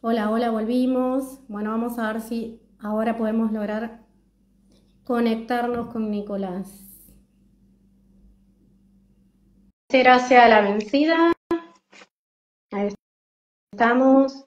Hola, hola, volvimos. Bueno, vamos a ver si ahora podemos lograr conectarnos con Nicolás. Será sea la vencida. Ahí estamos.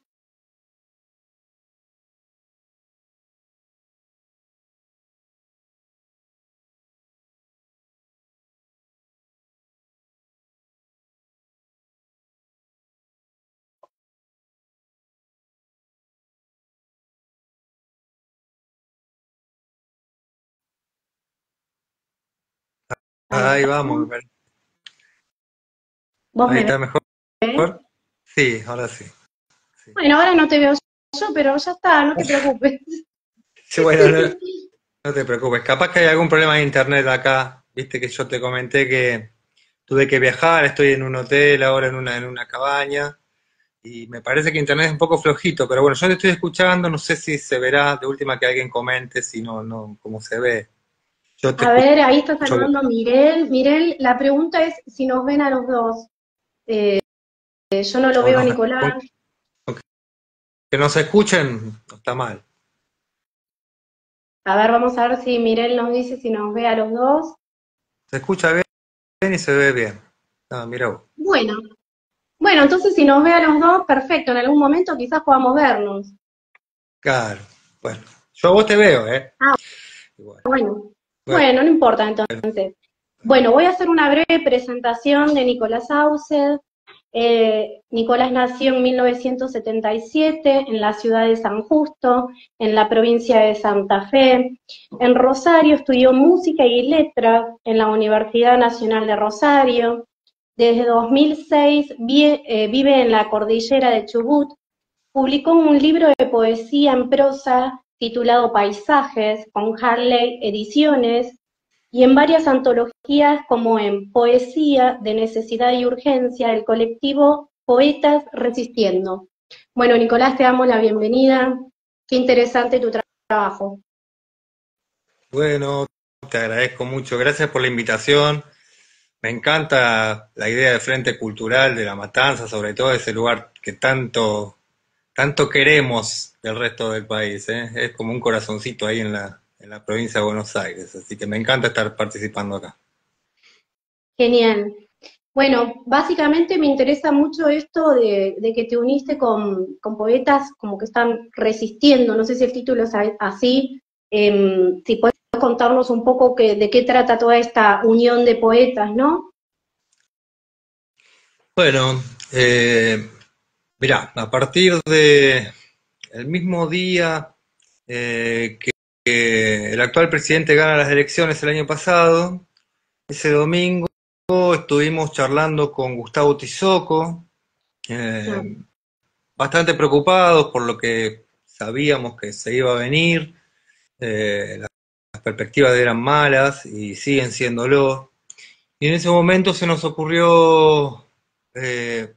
Ahí Ahí está. vamos, me parece. ¿Vos Ahí me está mejor. ves? Sí, ahora sí. Sí, Bueno, ahora no te veo yo, pero ya está, no te preocupes. sí, bueno, no te preocupes. Capaz que hay algún problema de internet acá. Viste que yo te comenté que tuve que viajar, estoy en un hotel ahora en una cabaña. Y me parece que internet es un poco flojito, pero bueno, yo te estoy escuchando, no sé si se verá de última que alguien comente, si no, no, cómo se ve. Yo te A escucho. ver, ahí está saludando Mirel. Mirel, la pregunta es si nos ven a los dos. Yo no lo O veo a no, Nicolás. que no se escuchen, no está mal. A ver, vamos a ver si Mirel nos dice si nos ve a los dos. Se escucha bien y se ve bien. Ah, mira vos. Bueno, bueno, entonces si nos ve a los dos, perfecto. En algún momento quizás podamos vernos. Claro. Bueno, yo a vos te veo, ¿eh? Ah, Igual. bueno. Bueno, Bueno, no importa entonces. Bueno, voy a hacer una breve presentación de Nicolás Auced. Nicolás nació en 1977 en la ciudad de San Justo, en la provincia de Santa Fe. En Rosario estudió música y letras en la Universidad Nacional de Rosario. Desde 2006 vive en la cordillera de Chubut. Publicó un libro de poesía en prosa titulado Paisajes con Harley Ediciones y en varias antologías como en Poesía de Necesidad y Urgencia del colectivo Poetas Resistiendo. Bueno, Nicolás, te damos la bienvenida. Qué interesante tu trabajo. bueno, te agradezco mucho. Gracias por la invitación. Me encanta la idea de Frente Cultural de La Matanza, sobre todo ese lugar que tanto queremos del resto del país, ¿eh? Es como un corazoncito ahí en la provincia de Buenos Aires, así que me encanta estar participando acá. Genial. Bueno, básicamente me interesa mucho esto de que te uniste con poetas como que están resistiendo, no sé si el título es así, si puedes contarnos un poco de qué trata toda esta unión de poetas, ¿no? Bueno, mirá, a partir de el mismo día que el actual presidente gana las elecciones el año pasado, ese domingo estuvimos charlando con Gustavo Tizoco, Ah, eh, bastante preocupados por lo que sabíamos que se iba a venir, las perspectivas eran malas y siguen siéndolo. Y en ese momento se nos ocurrió, eh,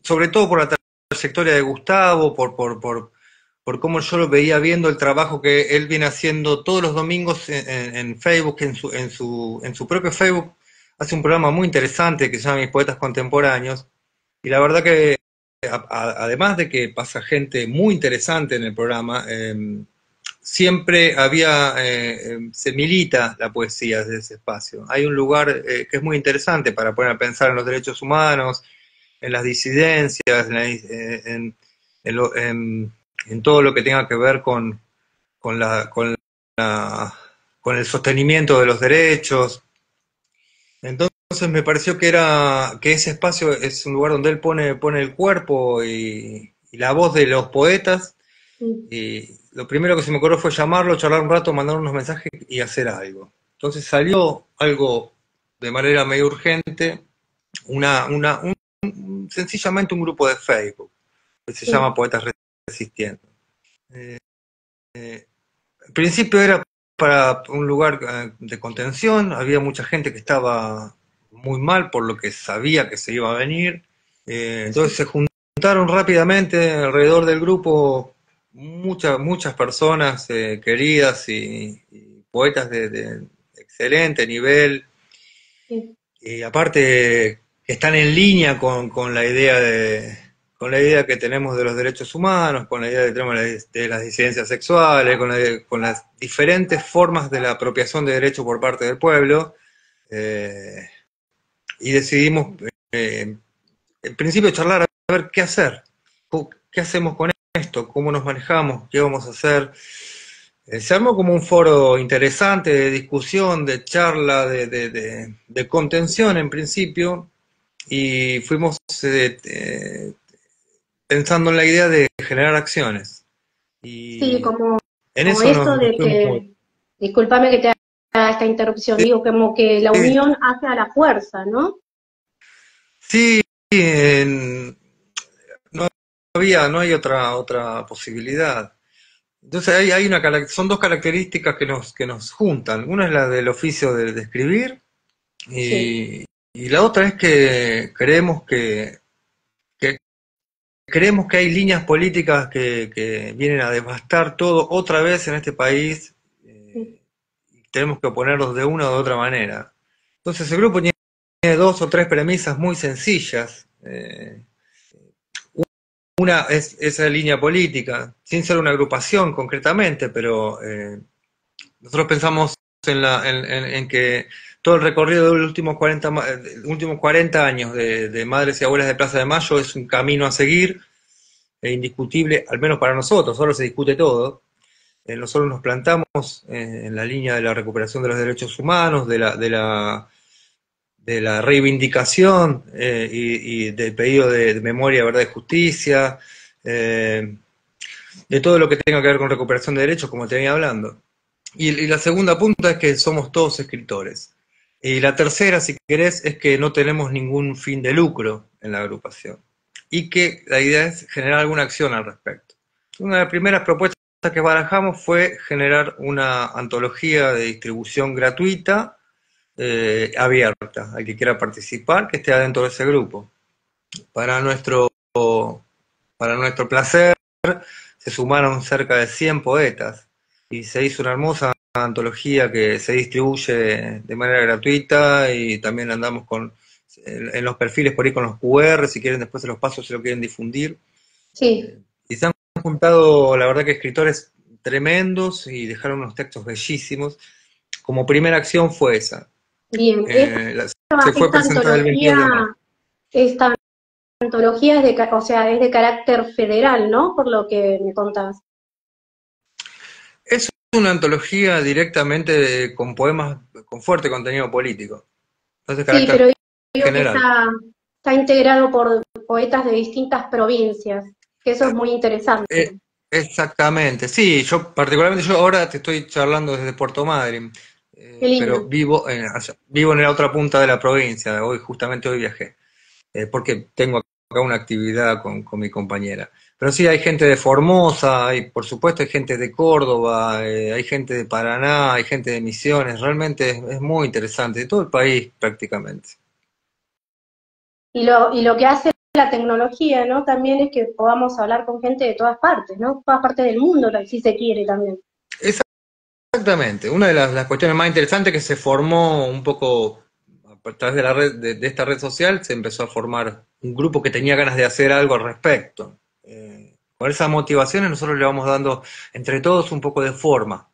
sobre todo por la trayectoria de Gustavo, por cómo yo lo veía viendo el trabajo que él viene haciendo todos los domingos en Facebook, en su propio Facebook, hace un programa muy interesante que se llama Mis Poetas Contemporáneos. Y la verdad que, además de que pasa gente muy interesante en el programa, siempre se milita la poesía desde ese espacio. Hay un lugar que es muy interesante para poner a pensar en los derechos humanos, en las disidencias, en todo lo que tenga que ver con la, con la, con el sostenimiento de los derechos. Entonces me pareció que ese espacio es un lugar donde él pone el cuerpo y la voz de los poetas. sí. Y lo primero que se me ocurrió fue llamarlo, charlar un rato, mandar unos mensajes y hacer algo. Entonces salió algo de manera medio urgente, sencillamente un grupo de Facebook que se llama Sí. Poetas Resistiendo. Al principio era para un lugar de contención, había mucha gente que estaba muy mal por lo que sabía que se iba a venir. Entonces se juntaron rápidamente alrededor del grupo muchas personas queridas y poetas de excelente nivel, Sí. y aparte que están en línea con la idea con la idea que tenemos de los derechos humanos, con la idea que tenemos de las disidencias sexuales, con las diferentes formas de la apropiación de derechos por parte del pueblo, y decidimos, en principio, charlar a ver qué hacer, qué hacemos con esto, cómo nos manejamos, qué vamos a hacer. Se armó como un foro interesante de discusión, de charla, de contención en principio, y fuimos pensando en la idea de generar acciones. Sí, Y como, en como eso esto nos de fuimos. que, discúlpame que te haga esta interrupción, Sí, digo, como que la unión hace a la fuerza, ¿no? sí, no no hay otra posibilidad. Entonces son dos características que nos juntan. Una es la del oficio de escribir, Sí, y la otra es que que creemos que hay líneas políticas que vienen a devastar todo otra vez en este país, sí, y tenemos que oponerlos de una u otra manera. Entonces el grupo tiene dos o tres premisas muy sencillas. Una es esa línea política, sin ser una agrupación concretamente, pero nosotros pensamos en que todo el recorrido de los últimos 40 años de Madres y Abuelas de Plaza de Mayo es un camino a seguir, indiscutible, al menos para nosotros. Solo se discute todo. Nosotros nos plantamos en la línea de la recuperación de los derechos humanos, de la reivindicación, y del pedido de memoria, verdad y justicia, eh, de todo lo que tenga que ver con recuperación de derechos, como te venía hablando. Y la segunda punta es que somos todos escritores. Y la tercera, si querés, es que no tenemos ningún fin de lucro en la agrupación. Y que la idea es generar alguna acción al respecto. Una de las primeras propuestas que barajamos fue generar una antología de distribución gratuita, abierta, al que quiera participar, que esté adentro de ese grupo. Para nuestro, para nuestro placer, se sumaron cerca de 100 poetas y se hizo una hermosa antología que se distribuye de manera gratuita, y también andamos en los perfiles por ahí con los QR, si quieren después se los paso si lo quieren difundir. sí, Y se han juntado, la verdad, que escritores tremendos y dejaron unos textos bellísimos. Como primera acción fue esa. bien. Se fue Esta presentada el 22 de marzo. esta antología es o sea, es de carácter federal, ¿no? Por lo que me contás. Es una antología directamente con poemas con fuerte contenido político. Entonces, Sí, carácter pero digo que general. está integrado por poetas de distintas provincias, que eso es muy interesante. Exactamente, sí, yo ahora te estoy charlando desde Puerto Madryn, Qué pero lindo. vivo en la otra punta de la provincia. Justamente hoy viajé, porque tengo acá una actividad con mi compañera. Pero sí, hay gente de Formosa, por supuesto hay gente de Córdoba, hay gente de Paraná, hay gente de Misiones. Realmente es muy interesante, de todo el país prácticamente. Y lo que hace la tecnología, ¿no? También es que podamos hablar con gente de todas partes, ¿no? Todas partes del mundo, si se quiere también. Exactamente, una de las cuestiones más interesantes que se formó un poco a través de la red, de esta red social, se empezó a formar un grupo que tenía ganas de hacer algo al respecto. Con esas motivaciones nosotros le vamos dando entre todos un poco de forma.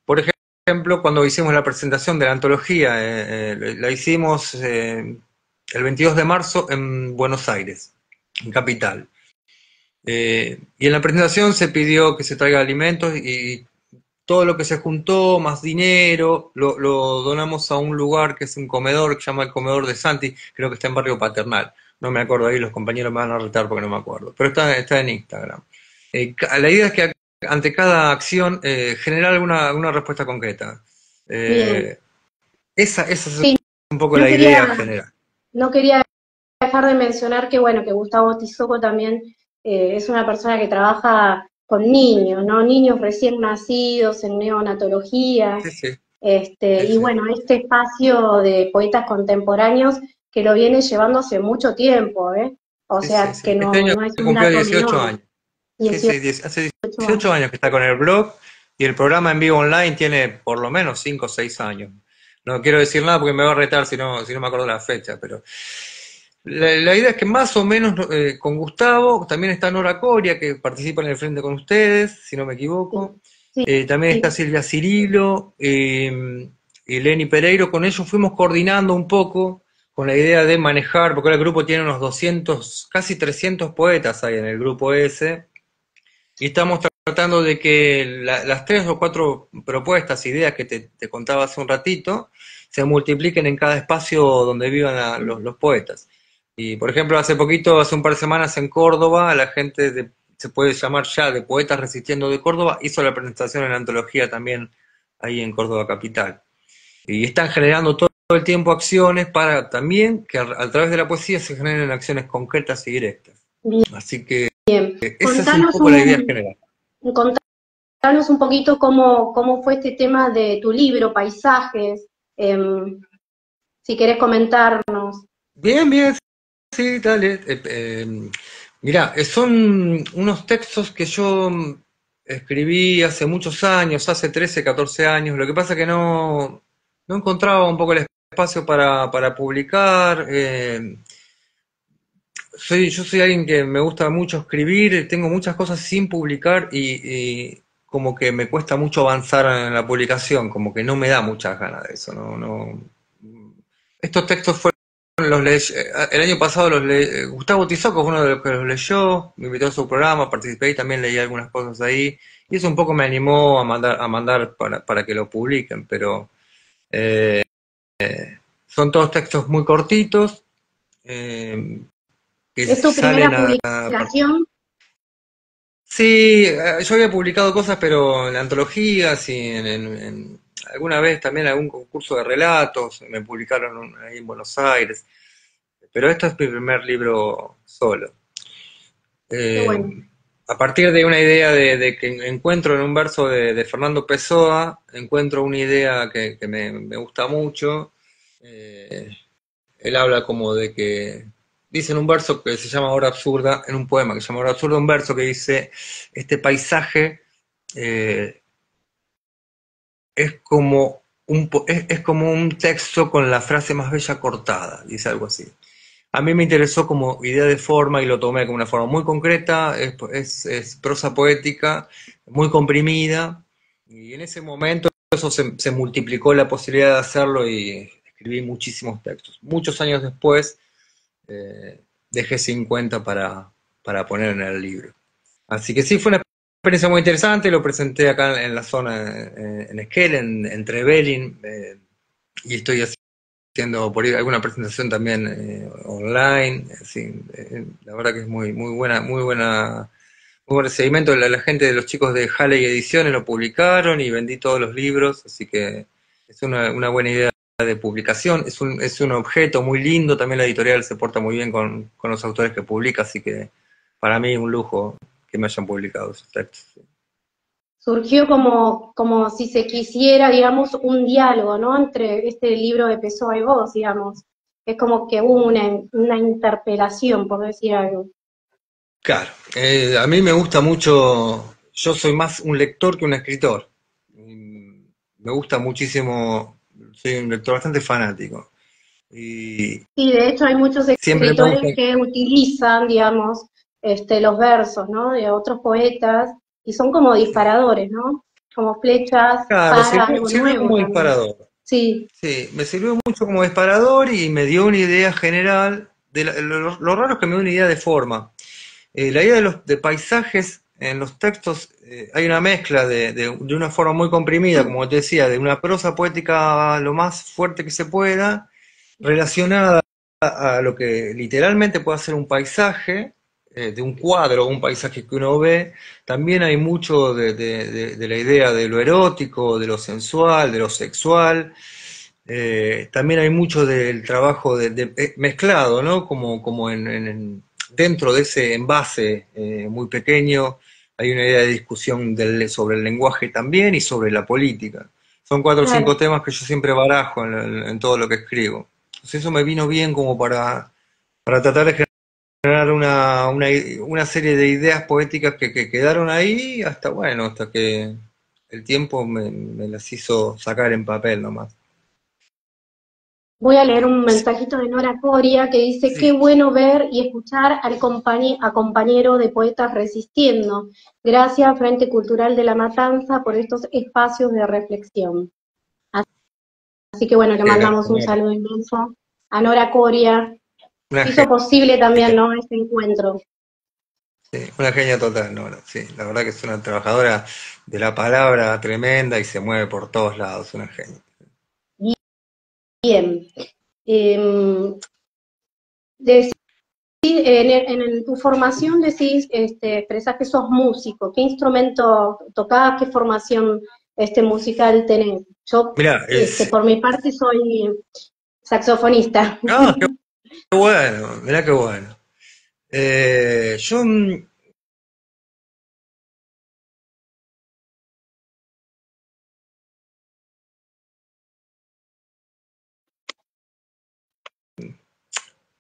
Por ejemplo, cuando hicimos la presentación de la antología, la hicimos el 22 de marzo en Buenos Aires, en Capital. Y en la presentación se pidió que se traiga alimentos, y todo lo que se juntó, más dinero, lo donamos a un lugar que es un comedor que se llama el Comedor de Santi, creo que está en Barrio Paternal. No me acuerdo ahí, los compañeros me van a retar porque no me acuerdo, pero está en Instagram. La idea es que ante cada acción generar alguna respuesta concreta. Bien. Eh, esa es Sí, un poco no la idea quería, general. no quería dejar de mencionar que, bueno, que Gustavo Tizoco también es una persona que trabaja con niños, ¿no? Niños recién nacidos en neonatología. Sí, sí, sí, Y sí. bueno, este espacio de poetas contemporáneos que lo viene llevando hace mucho tiempo, ¿eh? O Sí, sí, sea, sí. que Este no, año no es un cumplió dato 18 menor. años. Sí, 18 sí, hace 18 años. años que está con el blog, y el programa en vivo online tiene por lo menos 5 o 6 años. No quiero decir nada porque me va a retar si no me acuerdo la fecha, pero La idea es que más o menos con Gustavo, también está Nora Coria, que participa en el frente con ustedes, si no me Sí, equivoco. sí, También está sí. Silvia Cirilo y Lenny Pereiro. Con ellos fuimos coordinando un poco con la idea de manejar, porque ahora el grupo tiene unos 200, casi 300 poetas ahí en el grupo ese. Y estamos tratando de que las tres o cuatro propuestas, ideas que te contaba hace un ratito, se multipliquen en cada espacio donde vivan los poetas. Y por ejemplo, hace poquito, hace un par de semanas en Córdoba, la gente se puede llamar ya de Poetas Resistiendo de Córdoba, hizo la presentación en la antología también ahí en Córdoba Capital. Y están generando todo el tiempo acciones para también que a través de la poesía se generen acciones concretas y directas. Bien. Así que esa es un Contanos poco la idea un, general. contanos un poquito cómo fue este tema de tu libro, Paisajes, si querés comentarnos. Bien, bien, sí, dale. Mirá, son unos textos que yo escribí hace muchos años, hace 13, 14 años. Lo que pasa que no encontraba un poco el espacio para publicar. Yo soy alguien que me gusta mucho escribir, tengo muchas cosas sin publicar y como que me cuesta mucho avanzar en la publicación, como que no me da muchas ganas de eso. Estos textos fueron el año pasado Gustavo Tizoco fue uno de los que los leyó, me invitó a su programa, participé y también leí algunas cosas ahí, y eso un poco me animó a mandar para que lo publiquen, pero eh, son todos textos muy cortitos, que ¿Es tu salen primera a... publicación? Sí, yo había publicado cosas, pero en antologías y alguna vez también algún concurso de relatos, me publicaron ahí en Buenos Aires, pero esto es mi primer libro solo. Qué Eh, bueno. a partir de una idea de que encuentro en un verso de Fernando Pessoa, encuentro una idea que me gusta mucho. Eh, Él habla como de que, dice en un verso que se llama Hora Absurda, en un poema que se llama Hora Absurda, un verso que dice, este paisaje eh, es como un texto con la frase más bella cortada, dice algo así. A mí me interesó como idea de forma y lo tomé como una forma muy concreta, es prosa poética, muy comprimida, y en ese momento eso se multiplicó la posibilidad de hacerlo y escribí muchísimos textos. Muchos años después dejé 50 para poner en el libro. Así que sí, fue una experiencia muy interesante, lo presenté acá en la zona, en Esquel, en Trevelin, y estoy haciendo por ahí alguna presentación también online, así, la verdad que es muy buen recibimiento, la gente de los chicos de Halley Ediciones lo publicaron y vendí todos los libros, así que es una buena idea de publicación, es un objeto muy lindo, también la editorial se porta muy bien con los autores que publica, así que para mí es un lujo que me hayan publicado esos textos. Surgió como si se quisiera, digamos, un diálogo, ¿no? Entre este libro de Pessoa y vos, digamos. Es como que hubo una interpelación, por decir algo. Claro, a mí me gusta mucho, yo soy más un lector que un escritor. Me gusta muchísimo, soy un lector bastante fanático. Y Sí, de hecho hay muchos siempre me gusta, escritores que utilizan, digamos, los versos, ¿no? De otros poetas, y son como sí, disparadores, ¿no? Como flechas claro, para algo sirvió nuevo como también. disparador. Sí, Sí, me sirvió mucho como disparador y me dio una idea general. Lo raro es que me dio una idea de forma. La idea de paisajes en los textos, hay una mezcla de una forma muy comprimida, como te decía, de una prosa poética lo más fuerte que se pueda, relacionada a lo que literalmente puede ser un paisaje, de un cuadro o un paisaje que uno ve. También hay mucho de la idea de lo erótico, de lo sensual, de lo sexual. También hay mucho del trabajo mezclado, ¿no? Como dentro de ese envase muy pequeño hay una idea de discusión sobre el lenguaje también y sobre la política. Son cuatro o cinco claro. temas que yo siempre barajo en todo lo que escribo. Entonces eso me vino bien como para tratar de generar una serie de ideas poéticas que quedaron ahí hasta, bueno, hasta que el tiempo me las hizo sacar en papel nomás. Voy a leer un mensajito de Nora Coria que dice, qué Sí, bueno ver y escuchar a compañero de poetas resistiendo. Gracias, Frente Cultural de la Matanza, por estos espacios de reflexión. Así que bueno, le qué grande, mandamos un Nora. saludo inmenso a Nora Coria. Una Hizo posible también, genia, ¿no?, este encuentro. sí, una genia total, Nora. Sí, la verdad que es una trabajadora de la palabra tremenda y se mueve por todos lados, una genia. Bien. Eh, decís, en tu formación decís, expresás que sos músico. ¿Qué instrumento tocás? ¿Qué formación musical tenés? Yo, Mira, por mi parte, soy saxofonista. qué bueno, mirá qué bueno. Yo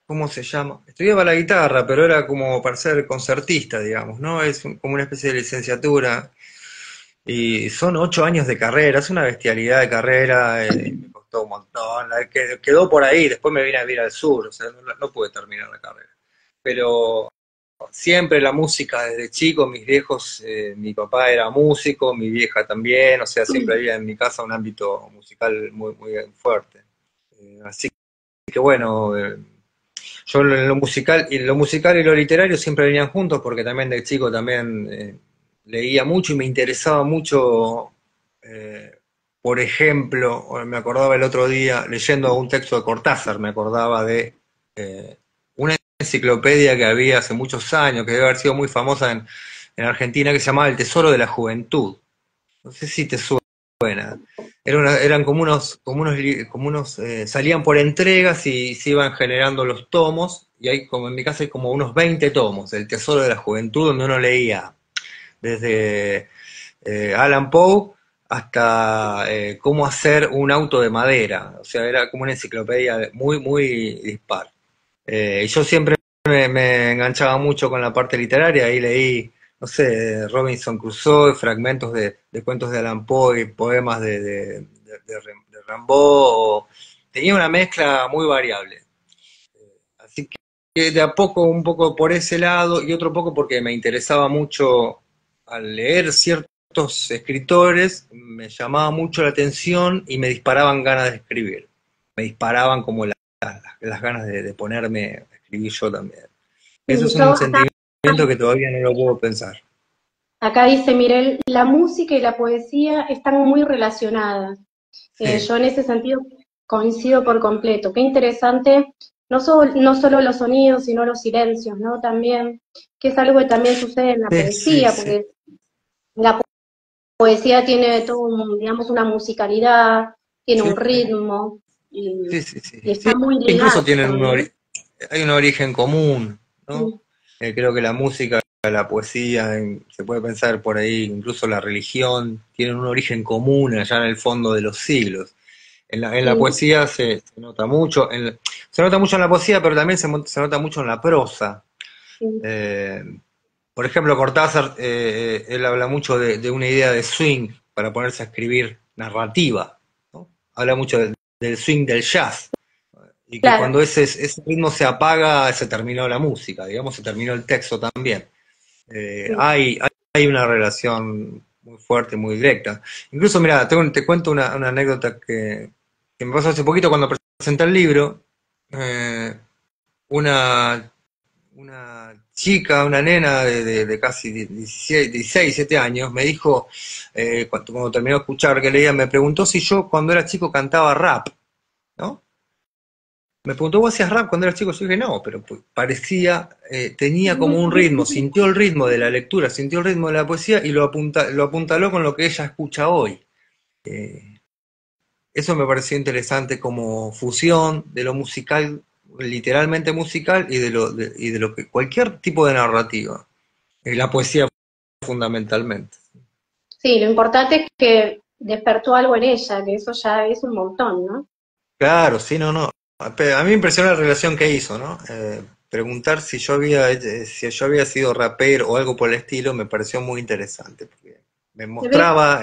¿cómo se llama? Estudiaba la guitarra, pero era como para ser concertista, digamos, ¿no? Como una especie de licenciatura. Y son 8 años de carrera, es una bestialidad de carrera, me costó un montón. Quedó por ahí, después me vine a vivir al sur, o sea, no pude terminar la carrera. Pero siempre la música desde chico, mis viejos, mi papá era músico, mi vieja también, o sea, siempre había en mi casa un ámbito musical muy, muy fuerte. Así que bueno, yo lo musical y lo literario siempre venían juntos porque también de chico también leía mucho y me interesaba mucho, eh, por ejemplo, me acordaba el otro día leyendo un texto de Cortázar, me acordaba de una enciclopedia que había hace muchos años, que debe haber sido muy famosa en Argentina, que se llamaba El Tesoro de la Juventud. No sé si te suena. Eran salían por entregas y se iban generando los tomos, y hay como en mi casa hay como unos 20 tomos, El Tesoro de la Juventud, donde uno leía desde Alan Poe hasta cómo hacer un auto de madera, o sea, era como una enciclopedia muy, muy dispar. Y yo siempre me enganchaba mucho con la parte literaria, ahí leí, no sé, Robinson Crusoe, fragmentos de cuentos de Allan Poe, y poemas de Rimbaud, tenía una mezcla muy variable. Así que de a poco, un poco por ese lado, y otro poco porque me interesaba mucho al leer ciertos escritores, me llamaba mucho la atención y me disparaban ganas de escribir. Me disparaban como las ganas de ponerme a escribir yo también. Eso Sí, es yo un sentimiento que todavía no lo puedo pensar. acá dice Mirel, la música y la poesía están muy relacionadas. Sí, Yo en ese sentido coincido por completo. Qué interesante, no solo los sonidos, sino los silencios, ¿no? También, que es algo que también sucede en la sí, sí, poesía, sí, porque la poesía tiene todo, digamos, una musicalidad, tiene sí, un ritmo, sí, sí, sí. y Sí, está muy ligado, incluso tienen ¿no? hay un origen común, ¿no? Sí, Creo que la música, la poesía, se puede pensar por ahí, incluso la religión, tienen un origen común allá en el fondo de los siglos. En la sí, poesía se nota mucho, se nota mucho en la poesía, pero también se nota mucho en la prosa. sí, Eh, por ejemplo, Cortázar, él habla mucho de una idea de swing para ponerse a escribir narrativa, ¿no? Habla mucho del swing del jazz, y que claro. cuando ese ritmo se apaga, se terminó la música, digamos, se terminó el texto también. Eh, Sí. hay, hay una relación muy fuerte, muy directa. Incluso, mira, te cuento una anécdota que me pasó hace poquito cuando presenté el libro. Eh, una, una chica, una nena de casi 16, 16, 17 años, me dijo, cuando terminó de escuchar que leía, me preguntó si yo cuando era chico cantaba rap, ¿no? Me preguntó, ¿vos hacías rap cuando eras chico? Yo dije, no, pero pues, parecía, tenía como un ritmo, sintió el ritmo de la lectura, sintió el ritmo de la poesía y lo apuntaló con lo que ella escucha hoy. Eh, Eso me pareció interesante como fusión de lo musical, literalmente musical, y de lo que cualquier tipo de narrativa. La poesía fundamentalmente. Sí, lo importante es que despertó algo en ella, que eso ya es un montón, ¿no? Claro, sí, no, no. A mí me impresionó la relación que hizo, ¿no? Preguntar si yo había sido rapero o algo por el estilo me pareció muy interesante, porque me Se ve, mostraba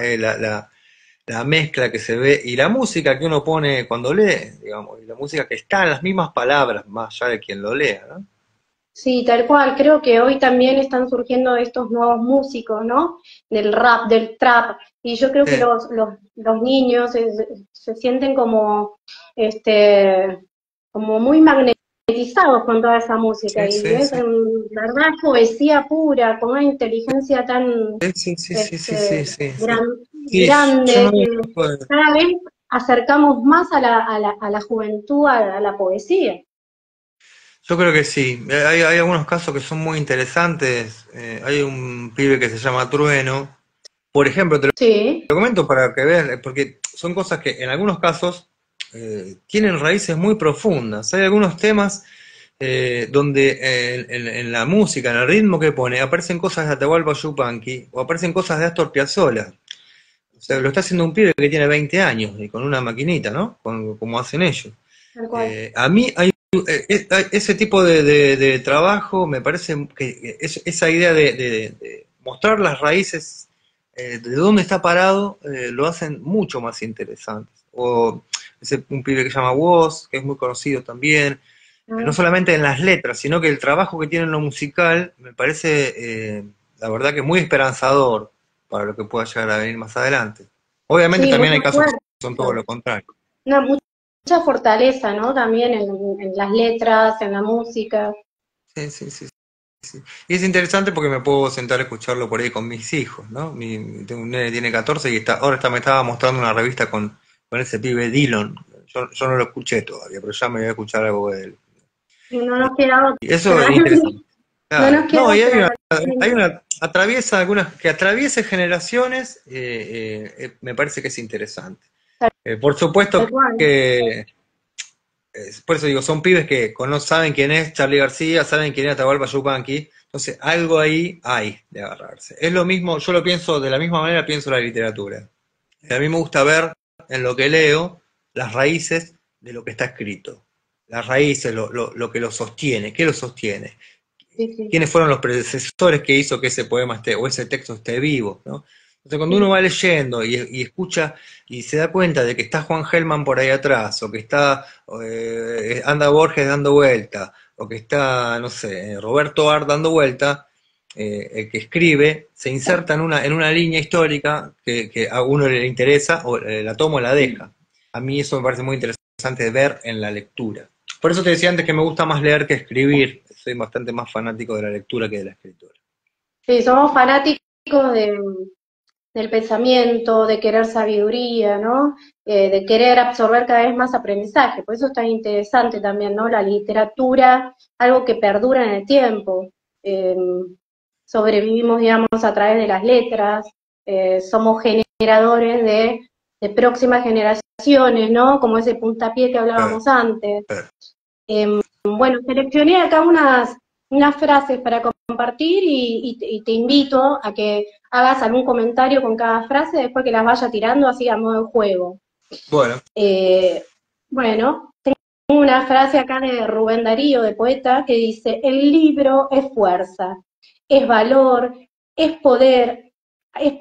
la mezcla que se ve y la música que uno pone cuando lee, digamos, y la música que está en las mismas palabras, más allá de quien lo lea, ¿no? Sí, tal cual. Creo que hoy también están surgiendo estos nuevos músicos, ¿no? Del rap, del trap. Y yo creo que Sí, los niños se sienten como, este, como muy magnetizados con toda esa música. sí, Y sí, es, sí. en verdad, poesía pura, con una inteligencia tan, Sí, sí, sí, sí, sí, este, sí, sí, sí. gran- Sí, yo grande, no que pues, cada vez acercamos más a la juventud, a la poesía. yo creo que sí. Hay algunos casos que son muy interesantes. Hay un pibe que se llama Trueno. Por ejemplo, te Sí, lo comento para que veas, porque son cosas que en algunos casos tienen raíces muy profundas. Hay algunos temas donde en la música, en el ritmo que pone, aparecen cosas de Atahualpa Yupanqui o aparecen cosas de Astor Piazzolla. O sea, lo está haciendo un pibe que tiene 20 años y con una maquinita, ¿no? Como hacen ellos. tal cual. A mí hay ese tipo de trabajo, me parece que esa idea de mostrar las raíces de dónde está parado, lo hacen mucho más interesante. O un pibe que se llama Woz, que es muy conocido también, no Ah, solamente en las letras, sino que el trabajo que tiene en lo musical me parece, la verdad, que muy esperanzador para lo que pueda llegar a venir más adelante. Obviamente sí, también mucha hay casos que fuerza, son todo lo contrario. mucha fortaleza, ¿no? También en las letras, en la música. Sí, sí, sí. Y es interesante porque me puedo sentar a escucharlo por ahí con mis hijos, ¿no? Tengo un nene que tiene 14 y me estaba mostrando una revista con ese pibe Dillon. Yo no lo escuché todavía, pero ya me voy a escuchar algo de él. Y no nos queda Y eso otra. es interesante. No Claro. nos queda No, y otra. hay una, atraviesa algunas, que atraviese generaciones, me parece que es interesante. Por Tal supuesto cual. que, por eso digo, son pibes que saben quién es Charly García, saben quién es Atahualpa Yupanqui, entonces algo ahí hay de agarrarse. Es lo mismo, yo lo pienso de la misma manera, pienso la literatura. A mí me gusta ver en lo que leo las raíces de lo que está escrito, las raíces, lo que lo sostiene, qué lo sostiene, Sí, sí, quiénes fueron los predecesores que hizo que ese poema esté, o ese texto esté vivo, ¿no? Entonces cuando uno sí. va leyendo y escucha y se da cuenta de que está Juan Gelman por ahí atrás, o que está anda Borges dando vuelta, o que está, no sé, Roberto Ar dando vuelta, el que escribe se inserta en una línea histórica que a uno le interesa, o la toma o la deja. A mí eso me parece muy interesante de ver en la lectura. Por eso te decía antes que me gusta más leer que escribir. Soy bastante más fanático de la lectura que de la escritura. Sí, somos fanáticos del pensamiento, de querer sabiduría, ¿no? De querer absorber cada vez más aprendizaje. Por eso es tan interesante también, ¿no? La literatura, algo que perdura en el tiempo. Eh, sobrevivimos, digamos, a través de las letras, somos generadores de próximas generaciones, ¿no? Como ese puntapié que Eh, hablábamos antes. eh, Bueno, seleccioné acá unas frases para compartir y te invito a que hagas algún comentario con cada frase después que las vaya tirando así a modo de juego. bueno, Eh, bueno, tengo una frase acá de Rubén Darío, de poeta, que dice, el libro es fuerza, es valor, es poder,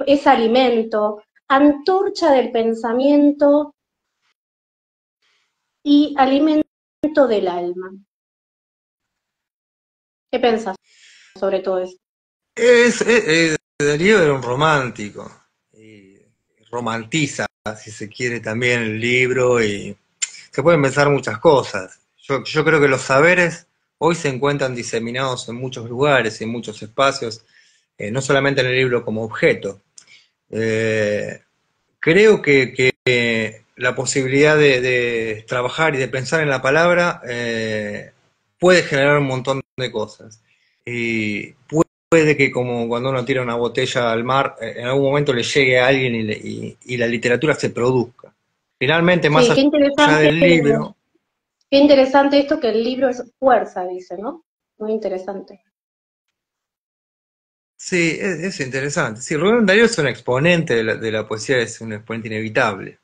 es alimento, antorcha del pensamiento y alimento del alma. ¿Qué pensás sobre todo eso? Darío era un romántico. Y romantiza, si se quiere, también el libro y se pueden pensar muchas cosas. Yo creo que los saberes hoy se encuentran diseminados en muchos lugares, en muchos espacios, no solamente en el libro como objeto. Eh, Creo que la posibilidad de trabajar y de pensar en la palabra puede generar un montón de cosas. Y puede que como cuando uno tira una botella al mar, en algún momento le llegue a alguien y la literatura se produzca. Finalmente, más Sí, allá del libro, qué interesante esto que el libro es fuerza, dice, ¿no? Muy interesante. sí, es interesante. Sí, Rubén Darío es un exponente de la poesía, es un exponente inevitable.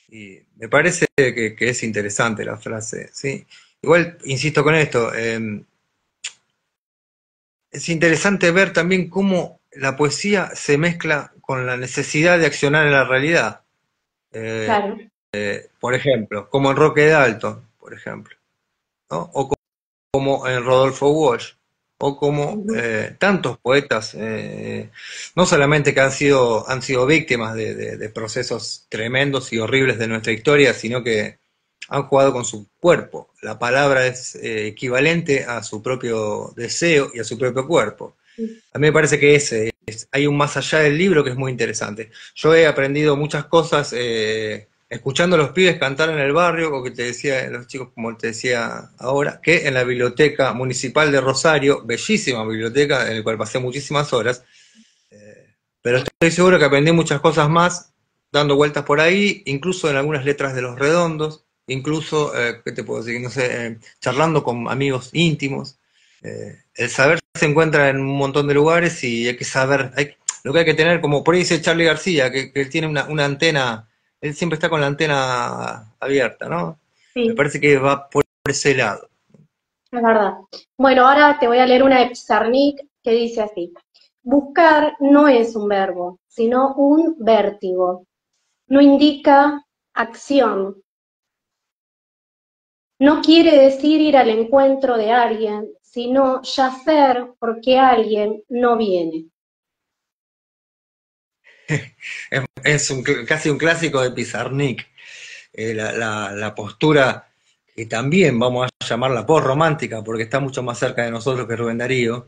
Y me parece que es interesante la frase, ¿sí? Igual, insisto con esto, es interesante ver también cómo la poesía se mezcla con la necesidad de accionar en la realidad. claro. Por ejemplo, como en Roque Dalton, por ejemplo, ¿no? O como en Rodolfo Walsh, o como Ujú. tantos poetas, no solamente que han sido víctimas de procesos tremendos y horribles de nuestra historia, sino que han jugado con su cuerpo. La palabra es equivalente a su propio deseo y a su propio cuerpo. A mí me parece que hay un más allá del libro que es muy interesante. Yo he aprendido muchas cosas escuchando a los pibes cantar en el barrio, o que te decía, los chicos, como te decía ahora, que en la biblioteca municipal de Rosario, bellísima biblioteca en la cual pasé muchísimas horas, pero estoy seguro que aprendí muchas cosas más dando vueltas por ahí, incluso en algunas letras de Los Redondos, incluso, ¿qué te puedo decir? No sé, charlando con amigos íntimos. El saber se encuentra en un montón de lugares y hay que saber, lo que hay que tener, como por ahí dice Charlie García, que él tiene una antena, él siempre está con la antena abierta, ¿no? Me Sí, parece que va por ese lado. es verdad. Bueno, ahora te voy a leer una de Pizarnik que dice así. Buscar no es un verbo, sino un vértigo. No indica acción. No quiere decir ir al encuentro de alguien, sino yacer porque alguien no viene. Casi un clásico de Pizarnik. La postura que también vamos a llamarla post-romántica, porque está mucho más cerca de nosotros que Rubén Darío,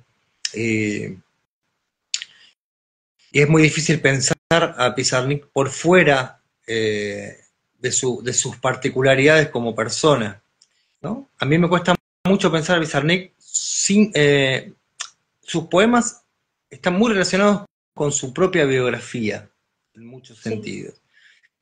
y es muy difícil pensar a Pizarnik por fuera de sus particularidades como persona, ¿no? A mí me cuesta mucho pensar a Pizarnik sin... sus poemas están muy relacionados con su propia biografía, en muchos Sí. sentidos.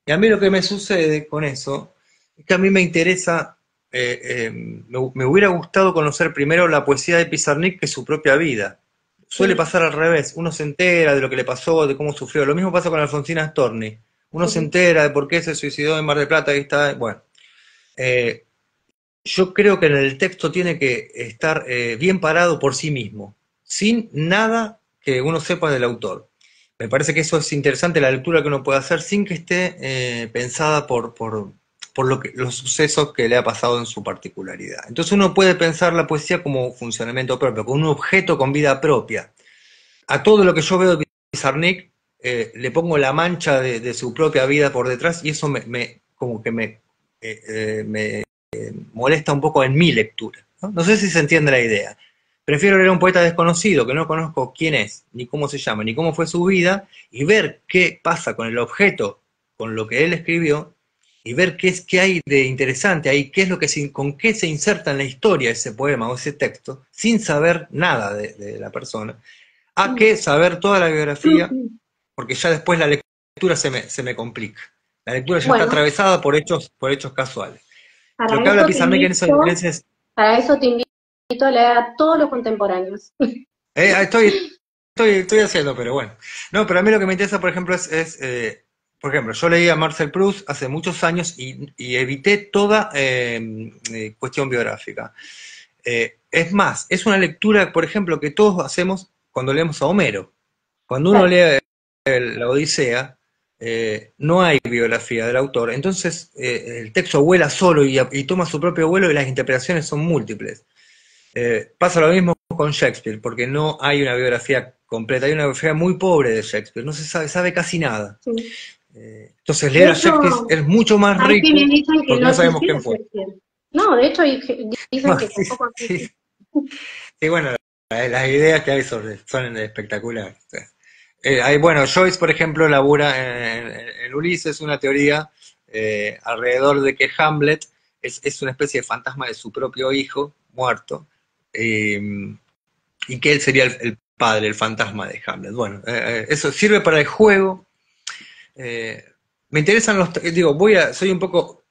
Y a mí lo que me sucede con eso es que a mí me interesa, me hubiera gustado conocer primero la poesía de Pizarnik que su propia vida. Suele Mm, pasar al revés, uno se entera de lo que le pasó, de cómo sufrió. Lo mismo pasa con Alfonsina Storni. Uno se ujú. entera de por qué se suicidó en Mar del Plata y está, bueno. Eh, yo creo que en el texto tiene que estar bien parado por sí mismo, sin nada que uno sepa del autor. Me parece que eso es interesante, la lectura que uno puede hacer sin que esté pensada por los sucesos que le ha pasado en su particularidad. Entonces uno puede pensar la poesía como funcionamiento propio, como un objeto con vida propia. A todo lo que yo veo de Pizarnik le pongo la mancha de su propia vida por detrás y eso como que me molesta un poco en mi lectura. ¿No? No sé si se entiende la idea. Prefiero leer a un poeta desconocido que no conozco quién es, ni cómo se llama, ni cómo fue su vida, y ver qué pasa con el objeto, con lo que él escribió, y ver qué hay de interesante ahí, qué es lo que con qué se inserta en la historia ese poema o ese texto, sin saber nada de la persona, a que saber toda la biografía, Mm. porque ya después la lectura se me complica. La lectura ya está Bueno, atravesada por hechos casuales. Lo para que habla eso te Pizarnik en invito, ese para eso te invito a leer a todos los contemporáneos. estoy haciendo, pero bueno. No, pero a mí lo que me interesa, por ejemplo, por ejemplo, yo leí a Marcel Proust hace muchos años y evité toda cuestión biográfica. Es más, es una lectura, por ejemplo, que todos hacemos cuando leemos a Homero. Cuando uno Claro. lee la Odisea, no hay biografía del autor, entonces el texto vuela solo y toma su propio vuelo y las interpretaciones son múltiples. Pasa lo mismo con Shakespeare, porque no hay una biografía completa, hay una biografía muy pobre de Shakespeare, no se sabe casi nada. Sí. Entonces De leer a hecho, Shakespeare es mucho más hay quienes rico dicen que porque no no sabemos existió quién fue. Shakespeare. No, de hecho, dicen que Sí, tampoco sí, existió. sí, bueno, las ideas que hay son espectaculares. Bueno, Joyce, por ejemplo, labura en Ulises una teoría alrededor de que Hamlet es una especie de fantasma de su propio hijo muerto, eh, y que él sería el padre, el fantasma de Hamlet. Bueno, eso sirve para el juego. eh, Me interesan digo, soy un poco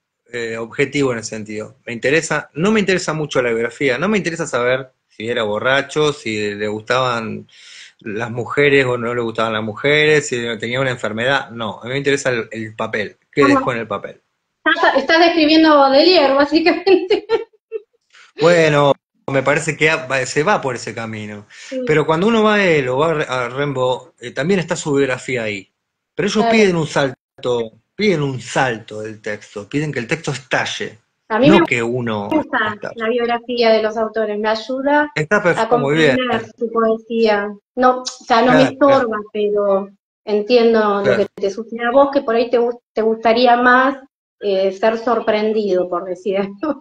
objetivo en ese sentido. No me interesa mucho la biografía, no me interesa saber si era borracho, si le gustaban las mujeres o no le gustaban las mujeres, si tenía una enfermedad. No, a mí me interesa el papel, qué dejó en el papel. Estás describiendo a Baudelaire, básicamente. Bueno, me parece que se va por ese camino. Sí, Pero cuando uno va a él o va a Rimbaud, también está su biografía ahí. Pero ellos claro. piden un salto. piden un salto del texto, piden que el texto estalle, A mí me no que uno gusta estalle. la biografía de los autores, me ayuda a Está muy bien, comprender su poesía. No, o sea, no me claro, claro, estorba, pero entiendo lo que claro. te sucede a vos, que por ahí te gustaría más ser sorprendido, por decir algo,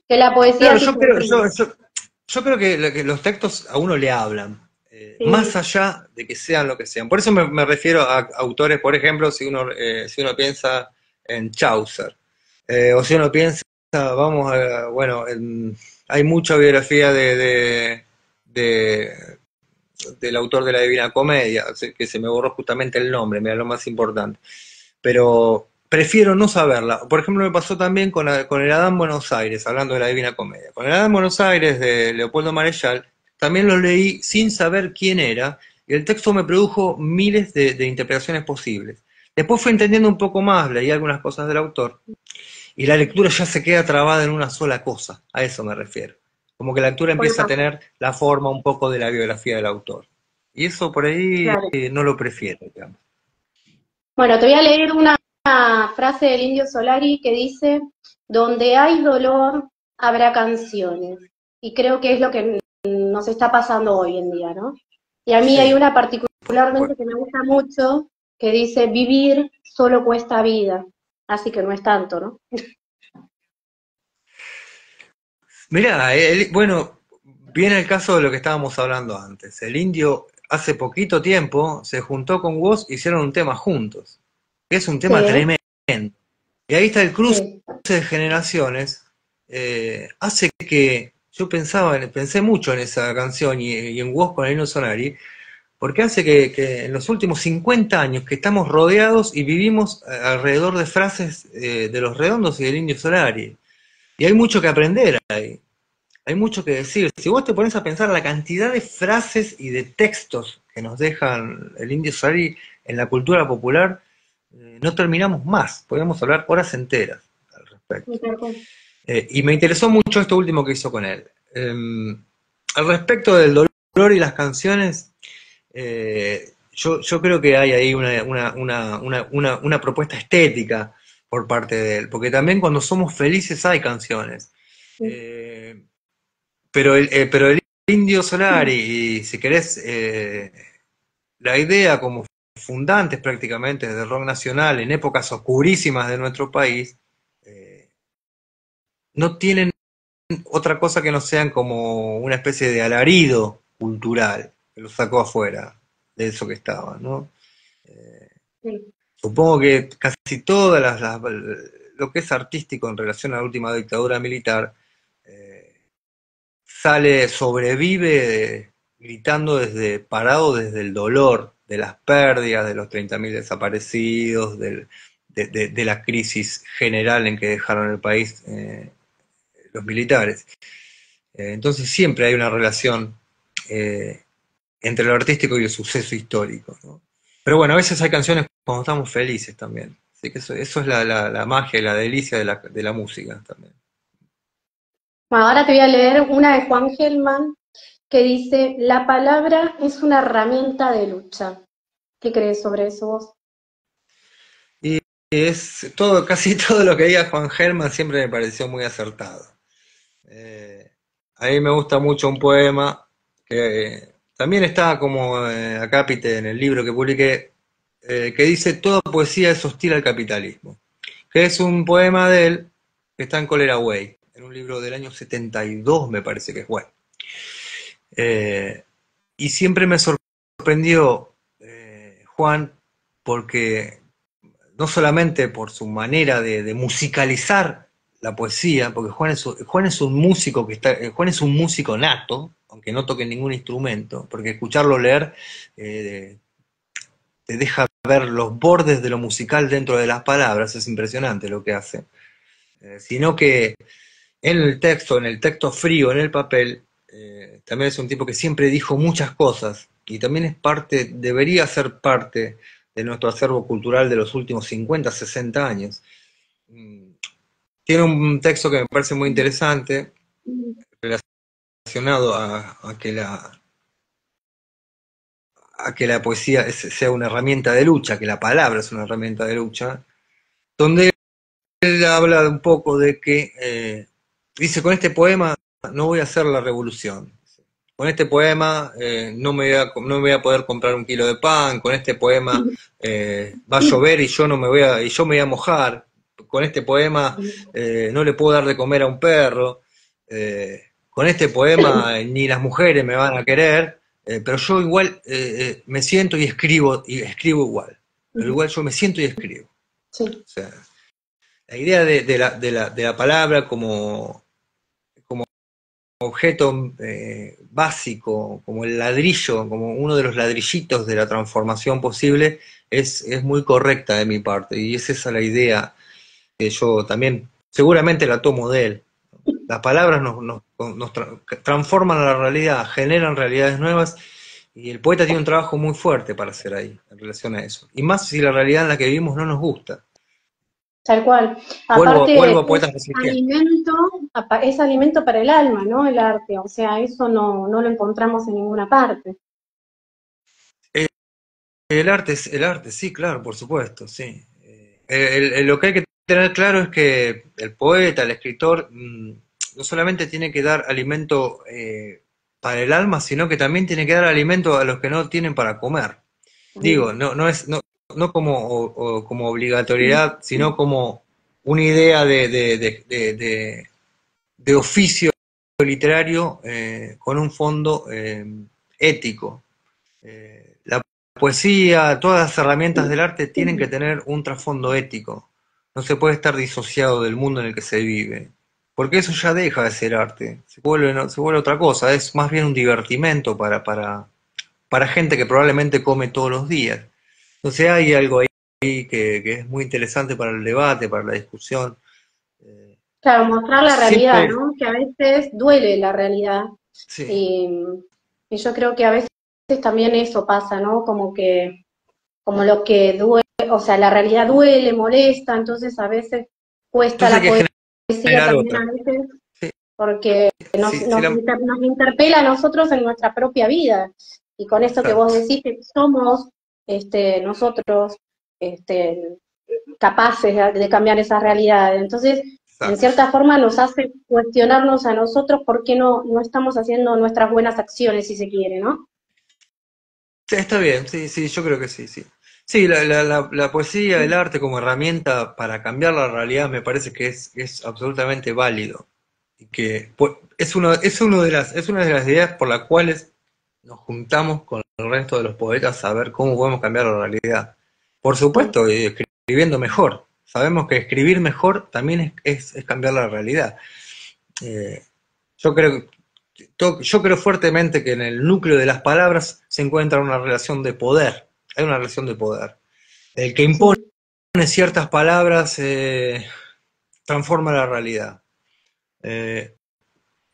que la poesía Claro, te sorprende. yo creo que los textos a uno le hablan, Sí, más allá de que sean lo que sean. Por eso me refiero a autores, por ejemplo, si uno piensa en Chaucer, o si uno piensa, vamos a, bueno, hay mucha biografía de- del autor de la Divina Comedia, que se me borró justamente el nombre, mira, lo más importante. Pero prefiero no saberla. Por ejemplo, me pasó también con el Adán Buenos Aires, hablando de la Divina Comedia. Con el Adán Buenos Aires de Leopoldo Marechal, también lo leí sin saber quién era, y el texto me produjo miles de interpretaciones posibles. Después fui entendiendo un poco más, leí algunas cosas del autor, y la lectura ya se queda trabada en una sola cosa, a eso me refiero. Como que la lectura puede empieza a pasar, tener la forma un poco de la biografía del autor. Y eso por ahí claro. no lo prefiero, digamos. Bueno, te voy a leer una frase del Indio Solari que dice, donde hay dolor, habrá canciones. Y creo que es lo que nos está pasando hoy en día, ¿no? Y a mí hay Sí, una por particularmente supuesto. que me gusta mucho, que dice, vivir solo cuesta vida. Así que no es tanto, ¿no? Mirá, bueno, viene el caso de lo que estábamos hablando antes. El indio hace poquito tiempo se juntó con vos, hicieron un tema juntos. Es un tema Sí, tremendo. Y ahí está el cruce sí, de generaciones. Hace que yo pensé mucho en esa canción y en vos con el Nino Solari, porque hace que en los últimos 50 años que estamos rodeados y vivimos alrededor de frases de los Redondos y del Indio Solari. Y hay mucho que aprender ahí. Hay mucho que decir. Si vos te pones a pensar la cantidad de frases y de textos que nos dejan el Indio Solari en la cultura popular, no terminamos más. Podríamos hablar horas enteras al respecto. Y me interesó mucho esto último que hizo con él. Al respecto del dolor y las canciones, yo creo que hay ahí una propuesta estética por parte de él, porque también cuando somos felices hay canciones. Eh, pero el Indio Solari, y si querés, la idea como fundantes prácticamente de rock nacional en épocas oscurísimas de nuestro país, eh, no tienen otra cosa que no sean como una especie de alarido cultural que lo sacó afuera de eso que estaba, ¿no? Eh, sí, Supongo que casi todas lo que es artístico en relación a la última dictadura militar, eh, sobrevive gritando parado desde el dolor, de las pérdidas, de los 30.000 desaparecidos, de la crisis general en que dejaron el país los militares. Entonces siempre hay una relación eh, entre lo artístico y el suceso histórico, ¿no? Pero bueno, a veces hay canciones cuando estamos felices también. Así que eso es la magia y la delicia de la música también. Bueno, ahora te voy a leer una de Juan Gelman que dice, la palabra es una herramienta de lucha. ¿Qué crees sobre eso vos? Y es todo, casi todo lo que diga Juan Gelman siempre me pareció muy acertado. Eh, a mí me gusta mucho un poema que también está como acápite en el libro que publiqué, que dice, toda poesía es hostil al capitalismo, que es un poema de él que está en Cólera Way, en un libro del año 72 me parece que fue. Eh, y siempre me sorprendió Juan porque no solamente por su manera de musicalizar la poesía, porque Juan es un músico Juan es un músico nato, aunque no toque ningún instrumento, porque escucharlo leer eh, te deja ver los bordes de lo musical dentro de las palabras, es impresionante lo que hace. Sino que en el texto frío, en el papel, también es un tipo que siempre dijo muchas cosas y también debería ser parte de nuestro acervo cultural de los últimos 50, 60 años. Mm, Tiene un texto que me parece muy interesante relacionado a que la poesía sea una herramienta de lucha, que la palabra es una herramienta de lucha, donde él habla un poco de que, dice, con este poema no voy a hacer la revolución. Con este poema no me voy a poder comprar un kilo de pan, con este poema va a llover y yo no me voy a, y yo me voy a mojar, con este poema no le puedo dar de comer a un perro, con este poema ni las mujeres me van a querer, pero yo igual me siento y escribo igual. Pero igual yo me siento y escribo. Sí. O sea, la idea de la palabra como objeto básico, como el ladrillo, como uno de los ladrillitos de la transformación posible, es muy correcta de mi parte, y es esa la idea que yo también seguramente la tomo de él. Las palabras nos transforman la realidad, generan realidades nuevas, y el poeta tiene un trabajo muy fuerte para hacer ahí, en relación a eso. Y más si la realidad en la que vivimos no nos gusta. Tal cual. Vuelvo Aparte, a poetas resistentes. es alimento para el alma, ¿no? El arte, o sea, eso no lo encontramos en ninguna parte. El arte, sí, claro, por supuesto, sí. Lo que hay que tener claro es que el poeta, el escritor, no solamente tiene que dar alimento para el alma, sino que también tiene que dar alimento a los que no tienen para comer. Digo, no como, como obligatoriedad, sino como una idea de oficio literario con un fondo ético. La poesía, todas las herramientas del arte tienen que tener un trasfondo ético. No se puede estar disociado del mundo en el que se vive. Porque eso ya deja de ser arte. Se vuelve otra cosa. Es más bien un divertimento para gente que probablemente come todos los días. Entonces hay algo ahí que es muy interesante para el debate, para la discusión. Claro, mostrar la realidad, Siempre, ¿no? Que a veces duele la realidad. sí. Y, y yo creo que a veces también eso pasa, ¿no? Como lo que duele, o sea, la realidad duele, molesta, entonces a veces cuesta Entonces hay la que poesía generar también otra. a veces, Sí, porque sí, sí, nos interpela a nosotros en nuestra propia vida. Y con esto que vos exacto, decís, que somos nosotros este, capaces de cambiar esa realidad. Entonces, en exacto. cierta forma nos hace cuestionarnos a nosotros por qué no estamos haciendo nuestras buenas acciones, si se quiere, ¿no? Sí, está bien, sí, sí, yo creo que sí, sí. Sí, la poesía, el arte como herramienta para cambiar la realidad me parece que es absolutamente válido. Y que es una de las ideas por las cuales nos juntamos con el resto de los poetas a ver cómo podemos cambiar la realidad. Por supuesto, escribiendo mejor. Sabemos que escribir mejor también es cambiar la realidad. Eh, yo creo, yo creo fuertemente que en el núcleo de las palabras se encuentra una relación de poder. Hay una relación de poder. El que impone Sí. ciertas palabras transforma la realidad.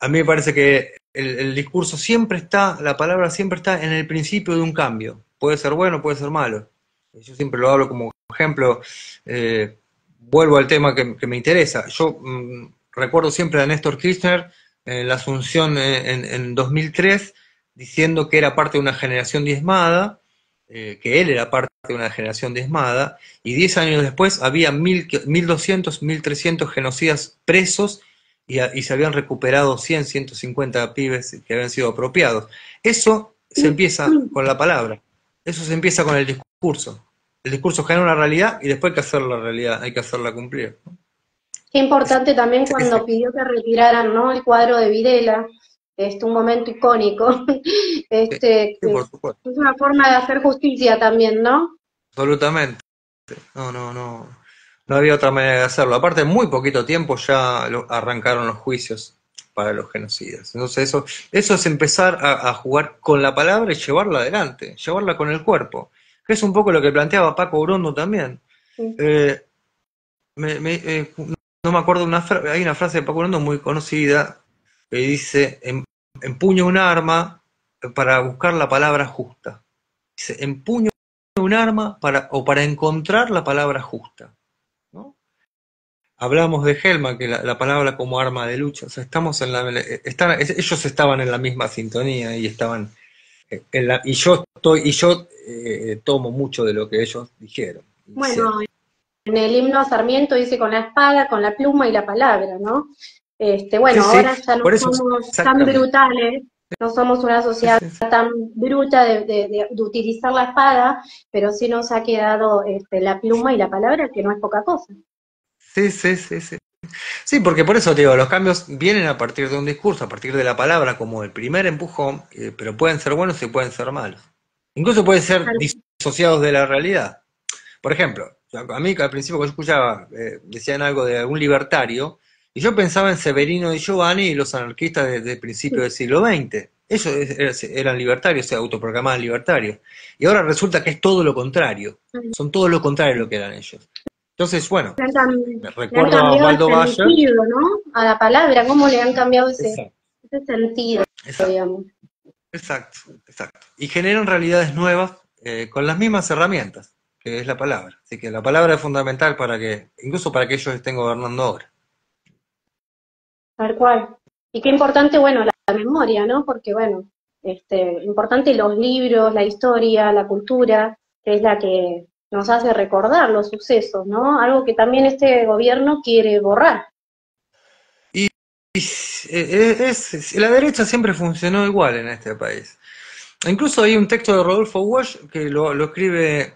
A mí me parece que el discurso siempre está, la palabra siempre está en el principio de un cambio. Puede ser bueno, puede ser malo. Yo siempre lo hablo como ejemplo. eh, Vuelvo al tema que me interesa. Yo recuerdo siempre a Néstor Kirchner en la Asunción en 2003 diciendo que era parte de una generación diezmada, que él era parte de una generación diezmada, y 10 años después había 1200, 1300 genocidas presos y se habían recuperado 100, 150 pibes que habían sido apropiados. Eso se empieza con la palabra, eso se empieza con el discurso. El discurso genera una realidad y después hay que hacer la realidad, hay que hacerla cumplir. Qué Es- importante también cuando ese- pidió que retiraran, ¿no? El cuadro de Videla, un momento icónico. sí, sí, Que por supuesto, es una forma de hacer justicia también, ¿no? absolutamente. No había otra manera de hacerlo. Aparte, en muy poquito tiempo ya arrancaron los juicios para los genocidas. Entonces eso es empezar a jugar con la palabra y llevarla adelante, llevarla con el cuerpo, que es un poco lo que planteaba Paco Brondo también. Sí. Eh, no me acuerdo, hay una frase de Paco Brondo muy conocida que dice, empuño un arma para buscar la palabra justa. Dice, empuño un arma para encontrar la palabra justa, ¿no? Hablamos de Helma, que la palabra como arma de lucha, o sea, ellos estaban en la misma sintonía y estaban y yo tomo mucho de lo que ellos dijeron. Y Bueno, hicieron. en el himno a Sarmiento dice con la espada, con la pluma y la palabra, ¿no? Bueno, Sí, ahora sí, ya no por eso, somos tan exactamente. brutales, no somos una Sí, sociedad sí, sí. tan bruta de utilizar la espada, pero sí nos ha quedado la pluma y la palabra, que no es poca cosa. Sí, sí, sí, sí. Sí, porque por eso te digo, los cambios vienen a partir de un discurso, a partir de la palabra como el primer empujón, pero pueden ser buenos y pueden ser malos. Incluso pueden ser disociados de la realidad. Por ejemplo, a mí al principio que yo escuchaba, decían algo de algún libertario, y yo pensaba en Severino Di Giovanni y los anarquistas desde el principio del siglo XX. Ellos eran libertarios, se autoproclamaban libertarios. Y ahora resulta que es todo lo contrario. Son todo lo contrario de lo que eran ellos. Entonces, bueno, me Le han recuerdo a cambiado el Osvaldo Bayer. sentido, ¿no? A la palabra, cómo le han cambiado Exacto, ese sentido, exacto, digamos. exacto, exacto. Y generan realidades nuevas con las mismas herramientas, que es la palabra. Así que la palabra es fundamental para que, incluso para que ellos estén gobernando ahora. Tal cual. Y qué importante, bueno, la memoria, ¿no? Porque, bueno, importante los libros, la historia, la cultura, que es la que nos hace recordar los sucesos, ¿no? Algo que también este gobierno quiere borrar. Y, la derecha siempre funcionó igual en este país. Incluso hay un texto de Rodolfo Walsh que lo escribe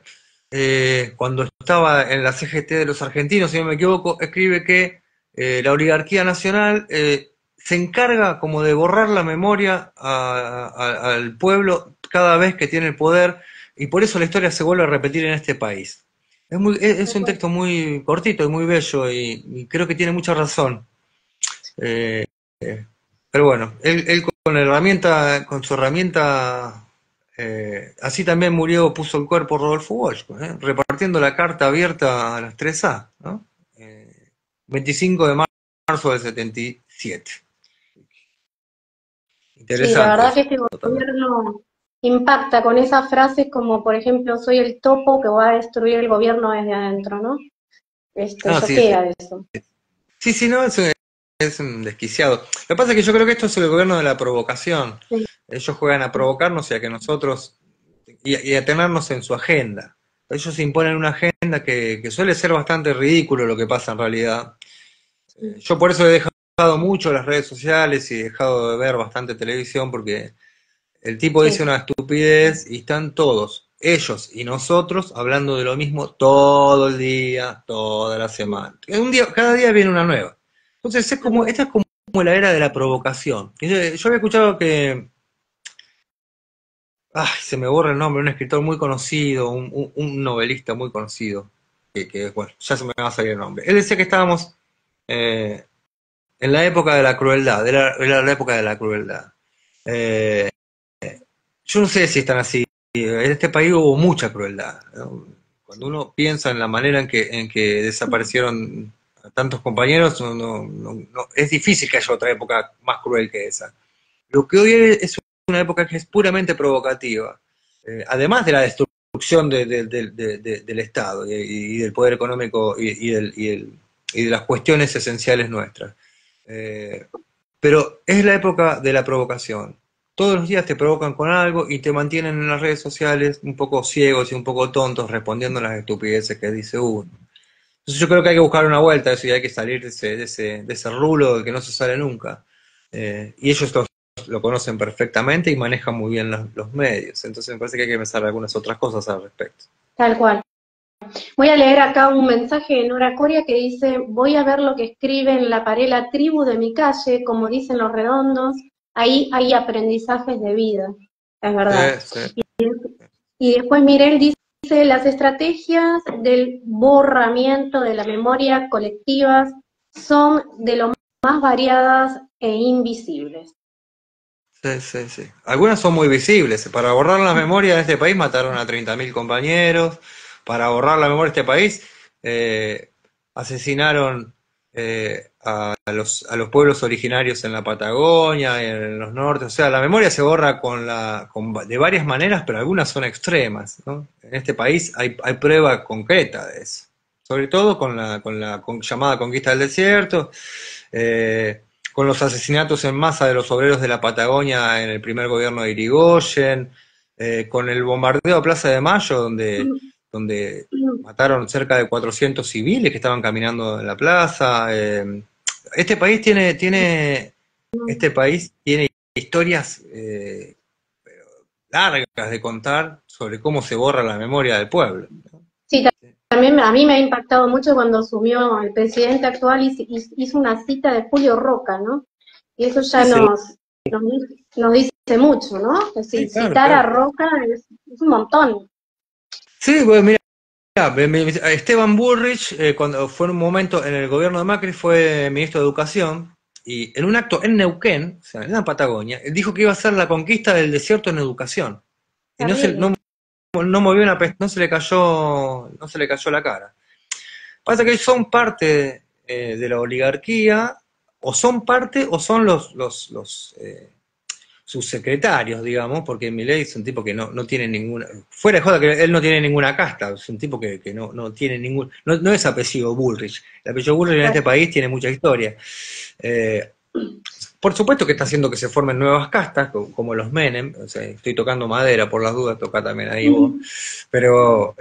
cuando estaba en la CGT de los argentinos, si no me equivoco, escribe que la oligarquía nacional se encarga como de borrar la memoria al pueblo cada vez que tiene el poder y por eso la historia se vuelve a repetir en este país. Es un texto muy cortito y muy bello y creo que tiene mucha razón. Eh, pero bueno, él con la herramienta, con su herramienta, así también murió, puso el cuerpo Rodolfo Walsh, repartiendo la carta abierta a las 3A, ¿no? 25 de marzo del 77. Sí, la Interesante verdad que eso este también. gobierno impacta con esas frases como, por ejemplo, soy el topo que va a destruir el gobierno desde adentro, ¿no? Ah, sí, sí. Choquea eso. Sí, sí, no, es un desquiciado. Lo que pasa es que yo creo que esto es el gobierno de la provocación. Sí, Ellos juegan a provocarnos y a que nosotros, y a tenernos en su agenda. Ellos imponen una agenda que suele ser bastante ridículo lo que pasa en realidad. sí, Yo por eso he dejado mucho las redes sociales y he dejado de ver bastante televisión porque el tipo dice sí. una estupidez y están todos, ellos y nosotros, hablando de lo mismo todo el día, toda la semana. Cada día viene una nueva. Entonces esta es como la era de la provocación. Yo había escuchado que, ay, se me borra el nombre, un escritor muy conocido, un novelista muy conocido, bueno, ya se me va a salir el nombre. Él decía que estábamos eh, en la época de la crueldad, era la época de la crueldad. Eh, yo no sé si están así. En este país hubo mucha crueldad, ¿no? Cuando uno piensa en la manera en que desaparecieron a tantos compañeros, es difícil que haya otra época más cruel que esa. Lo que hoy es una época que es puramente provocativa, además de la destrucción del Estado y del poder económico y de las cuestiones esenciales nuestras. Eh, pero es la época de la provocación. Todos los días te provocan con algo y te mantienen en las redes sociales un poco ciegos y un poco tontos respondiendo a las estupideces que dice uno. Entonces yo creo que hay que buscar una vuelta a eso y hay que salir de ese rulo del que no se sale nunca. Y ellos lo conocen perfectamente y manejan muy bien los medios. Entonces me parece que hay que pensar algunas otras cosas al respecto. Tal cual. Voy a leer acá un mensaje de Nora Coria que dice, voy a ver lo que escribe en la pared la tribu de mi calle, como dicen los redondos, ahí hay aprendizajes de vida, es verdad. Sí, Y después Mirel dice, las estrategias del borramiento de la memoria colectiva son de lo más variadas e invisibles. sí, sí, sí. Algunas son muy visibles. Para borrar la memoria de este país mataron a 30.000 compañeros. Para borrar la memoria de este país asesinaron a los pueblos originarios en la Patagonia, en los nortes. O sea, la memoria se borra de varias maneras, pero algunas son extremas, ¿no? En este país hay prueba concreta de eso. Sobre todo con la llamada conquista del desierto. Eh, con los asesinatos en masa de los obreros de la Patagonia en el primer gobierno de Irigoyen, con el bombardeo a Plaza de Mayo, donde donde mataron cerca de 400 civiles que estaban caminando en la plaza. Este país tiene historias largas de contar sobre cómo se borra la memoria del pueblo, ¿no? Sí, también a mí me ha impactado mucho cuando asumió el presidente actual y hizo una cita de Julio Roca, ¿no? Y eso ya Sí, nos dice mucho, ¿no? Es decir, sí, claro, citar a claro. Roca es un montón. Sí, pues mira, Esteban Bullrich, cuando fue en un momento en el gobierno de Macri, fue ministro de Educación, y en un acto en Neuquén, o sea, en la Patagonia, él dijo que iba a hacer la conquista del desierto en educación. Y Terrible. no movió no se le cayó la cara. Pasa que son parte de la oligarquía, o son parte, o son sus secretarios, digamos, porque Milei es un tipo que no tiene ninguna, fuera de joda que él no tiene ninguna casta, es un tipo que no tiene no es apellido Bullrich. El apellido Bullrich en este país tiene mucha historia. Eh, por supuesto que está haciendo que se formen nuevas castas, como los Menem, o sea, estoy tocando madera por las dudas, toca también ahí vos, pero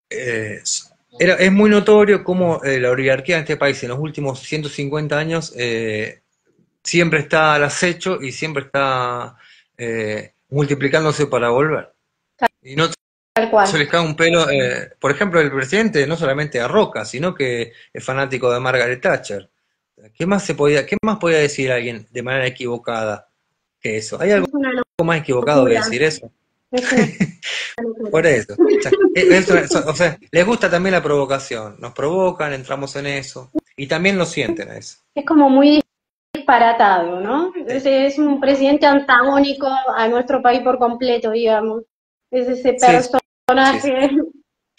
es muy notorio cómo la oligarquía en este país en los últimos 150 años siempre está al acecho y siempre está multiplicándose para volver. Y no Tal se cual. les cae un pelo, por ejemplo, el presidente no solamente a Roca, sino que es fanático de Margaret Thatcher. Qué más podía decir alguien de manera equivocada que eso? ¿Hay algo Es una más equivocado que locura. decir eso? Es una locura. Por eso. O sea, o sea, les gusta también la provocación. Nos provocan, entramos en eso. Y también lo sienten a eso. Es como muy disparatado, ¿no? Sí, Es un presidente antagónico a nuestro país por completo, digamos. Es ese sí, sí, sí, personaje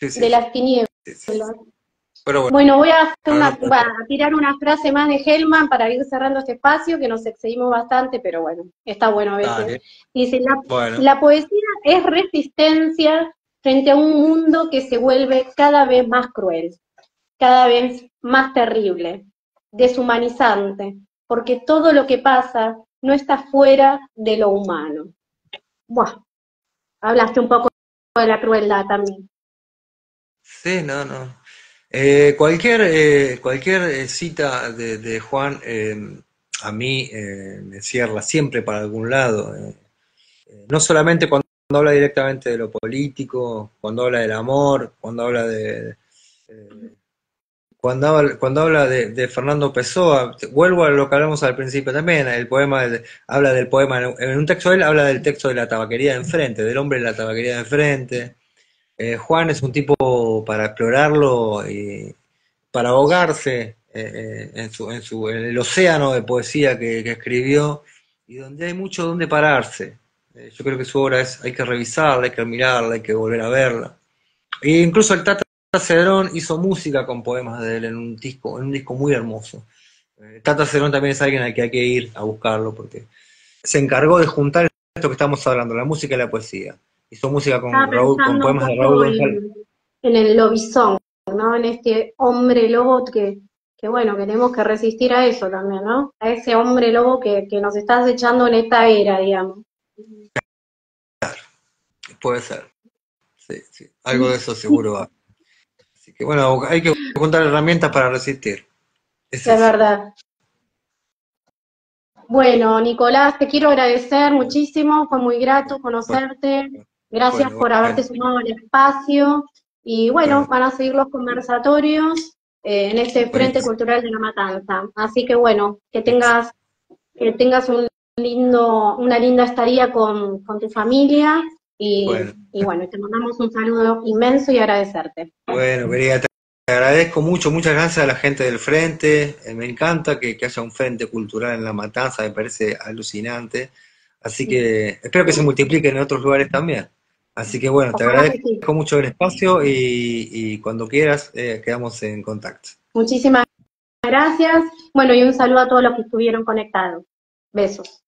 sí, sí, de sí, las tinieblas. sí, sí. Pero Bueno, voy a hacer bueno, no puede ser. a tirar una frase más de Hellman para ir cerrando este espacio, que nos excedimos bastante, pero bueno, está bueno a veces. Dale. Dice, Bueno, la poesía es resistencia frente a un mundo que se vuelve cada vez más cruel, cada vez más terrible, deshumanizante, porque todo lo que pasa no está fuera de lo humano. Buah, hablaste un poco de la crueldad también. sí, no. Cualquier cita de Juan a mí me cierra siempre para algún lado. No solamente cuando habla directamente de lo político, cuando habla del amor, cuando habla de Fernando Pessoa. Vuelvo a lo que hablamos al principio también, habla del poema, en un texto de él habla del texto de la tabaquería de enfrente, del hombre de la tabaquería de enfrente. Juan es un tipo para explorarlo y para ahogarse en el océano de poesía que escribió, y donde hay mucho donde pararse. Yo creo que su obra hay que revisarla, hay que mirarla, hay que volver a verla. E incluso el Tata Cedrón hizo música con poemas de él en un disco muy hermoso. Tata Cedrón también es alguien al que hay que ir a buscarlo, porque se encargó de juntar esto que estamos hablando, la música y la poesía. Hizo música Estaba con pensando un poemas de Raúl poco González. en el lobizón, ¿no? En este hombre lobo que bueno, que tenemos que resistir a eso también, ¿no? A ese hombre lobo que nos está acechando en esta era, digamos. Puede ser, sí, sí. Algo de eso seguro va. Así que bueno, hay que juntar herramientas para resistir. Es Es eso. verdad. Bueno, Nicolás, te quiero agradecer Bueno, muchísimo, fue muy grato bueno, conocerte. Gracias bueno, por haberte sumado al espacio. Y bueno, bueno, van a seguir los conversatorios en este Frente buenísimo. Cultural de la Matanza. Así que bueno, Buenísimo. que tengas una linda estadía con tu familia Bueno, y bueno, te mandamos un saludo inmenso y agradecerte. bueno, querida, te agradezco mucho, muchas gracias a la gente del frente. Me encanta que haya un frente cultural en La Matanza, me parece alucinante. Así que espero que se multiplique en otros lugares también. Así que bueno, te Ojalá que agradezco sí. mucho el espacio y cuando quieras quedamos en contacto. Muchísimas gracias. Bueno, y un saludo a todos los que estuvieron conectados. Besos.